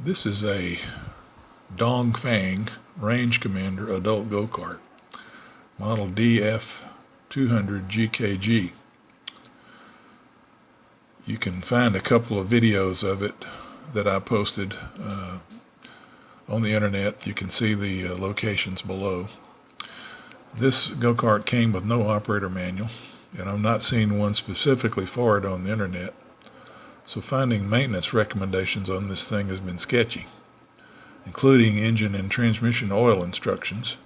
This is a Dongfang Range Commander adult go-kart, model DF200 GKG. You can find a couple of videos of it that I posted on the internet. You can see the locations below. This go-kart came with no operator manual, and I've not seen one specifically for it on the internet. So finding maintenance recommendations on this thing has been sketchy, including engine and transmission oil instructions.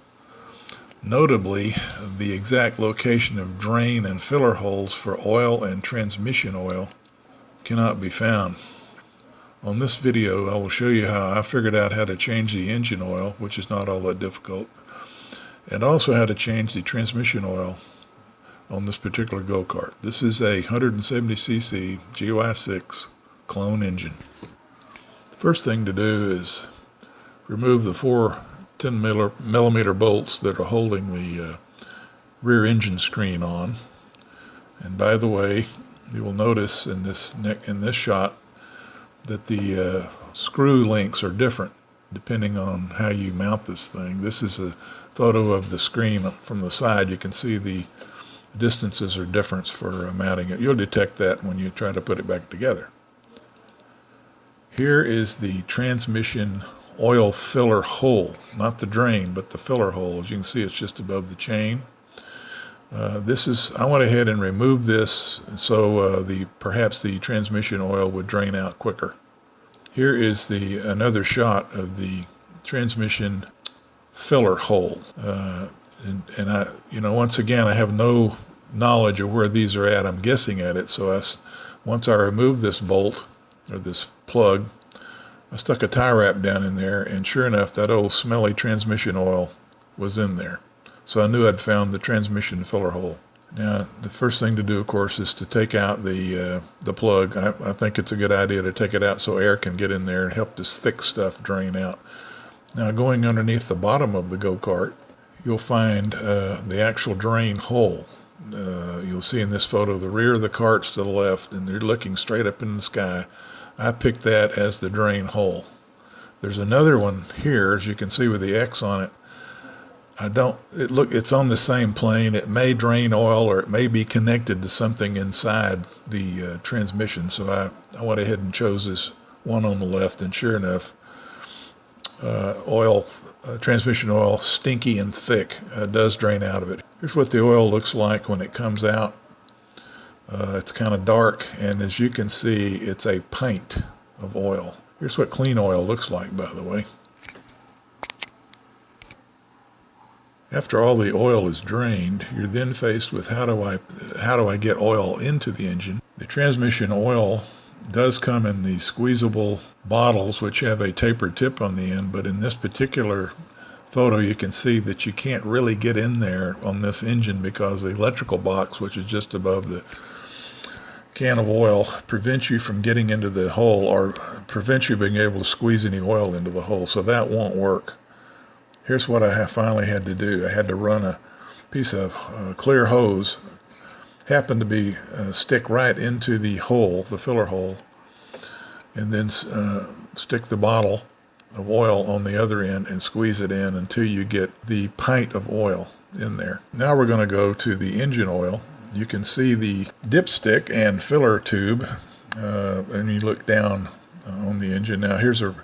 Notably, the exact location of drain and filler holes for oil and transmission oil cannot be found. On this video, I will show you how I figured out how to change the engine oil, which is not all that difficult, and also how to change the transmission oil on this particular go-kart. This is a 170cc GY6 clone engine. The first thing to do is remove the four 10mm bolts that are holding the rear engine screen on. And by the way, you will notice in this shot that the screw links are different depending on how you mount this thing. This is a photo of the screen from the side. You can see the distances are different for mounting it. You'll detect that when you try to put it back together. Here is the transmission oil filler hole, not the drain, but the filler hole. As you can see, it's just above the chain. I went ahead and removed this so perhaps the transmission oil would drain out quicker. Here is another shot of the transmission filler hole. And I, once again, I have no knowledge of where these are at. I'm guessing at it. So once I removed this bolt or this plug, I stuck a tie wrap down in there, and sure enough, that old smelly transmission oil was in there. So I knew I'd found the transmission filler hole. Now, the first thing to do, of course, is to take out the plug. I think it's a good idea to take it out so air can get in there and help this thick stuff drain out. Now, going underneath the bottom of the go-kart, you'll find the actual drain hole. You'll see in this photo the rear of the cart's to the left, and they're looking straight up in the sky. I picked that as the drain hole. There's another one here, as you can see with the X on it. It's on the same plane. It may drain oil, or it may be connected to something inside the transmission. So I went ahead and chose this one on the left, and sure enough, transmission oil, stinky and thick, does drain out of it. Here's what the oil looks like when it comes out. It's kind of dark, and as you can see, it's a pint of oil. Here's what clean oil looks like, by the way. After all the oil is drained, you're then faced with how do I get oil into the engine. The transmission oil does come in these squeezable bottles which have a tapered tip on the end, but in this particular photo you can see that you can't really get in there on this engine because the electrical box, which is just above the can of oil, prevents you from getting into the hole, or prevents you being able to squeeze any oil into the hole, so that won't work. Here's what I finally had to do. I had to run a piece of clear hose, happened to be stick right into the hole, the filler hole, and then stick the bottle of oil on the other end and squeeze it in until you get the pint of oil in there. Now we're going to go to the engine oil. You can see the dipstick and filler tube, and you look down on the engine. Now here's a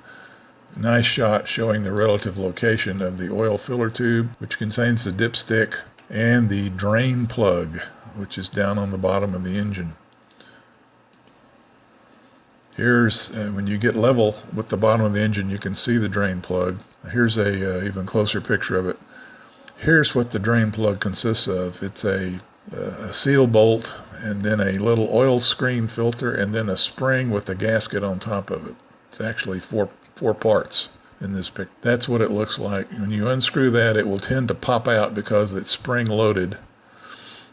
nice shot showing the relative location of the oil filler tube, which contains the dipstick, and the drain plug, which is down on the bottom of the engine. Here's, when you get level with the bottom of the engine, you can see the drain plug. Here's a even closer picture of it. Here's what the drain plug consists of. It's a seal bolt, and then a little oil screen filter, and then a spring with a gasket on top of it. It's actually four parts in this picture. That's what it looks like. When you unscrew that, it will tend to pop out because it's spring loaded.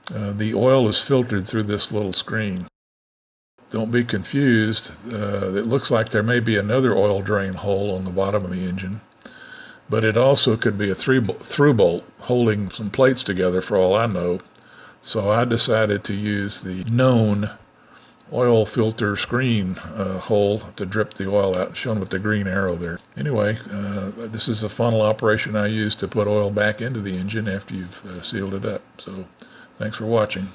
The oil is filtered through this little screen. Don't be confused. It looks like there may be another oil drain hole on the bottom of the engine, but it also could be a through bolt holding some plates together for all I know. So I decided to use the known oil filter screen hole to drip the oil out, shown with the green arrow there. Anyway, this is a funnel operation I use to put oil back into the engine after you've sealed it up. So thanks for watching.